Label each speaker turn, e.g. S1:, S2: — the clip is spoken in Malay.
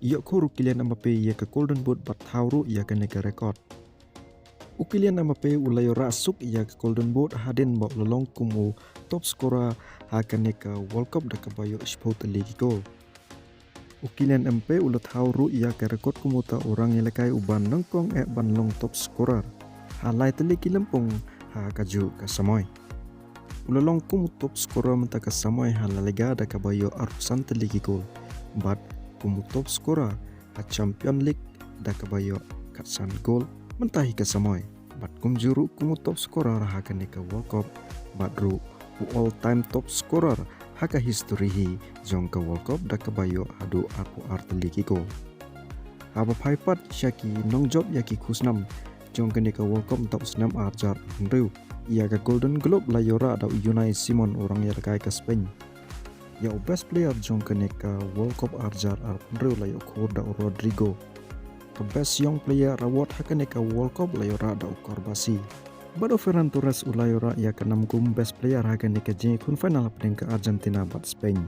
S1: Ia koru Kylian Mbappe ia ke Golden Boot bat hauru ia ke neka rekod. Kylian Mbappe ulayo rasuk ia ke Golden Boot hadin ba lolong kumu top scorer ha ke neka World Cup da kabayo sport ligi gol. Kylian Mbappe ulat hauru ia ke rekod kumuta orang yelekai uban nengkong ban long top scorer. Halai teliki lempung ha kaju ke samoy. Ulalong kumu top scorer mentaka samoy hala lega da kabayo arusan teliki gol. Bat kumu top scorer ha Champion League da kabayo katsan gol mentahi ke samoy. Bat kum juru kumu top scorer ha ke neka World Cup. Bat ru all time top scorer ha ke history jong ke World Cup da kabayo hadu arpu teliki gol. Haba paipat syaki nongjob yaki kusnam jong ke neka World Cup top senam arjar henriu. Ia ke Golden Globe layora da Unai Simon orang yang rekai ke Spain. Ya best player jong ke neka World Cup arjar henriu layo kur da Rodrigo. Ke best young player award ha ke neka World Cup layora da Korbasi. Bado Ferran Torres ulayora ia ke 6 best player ha ke neka jeng kun final pedeng ke Argentina bat Spain.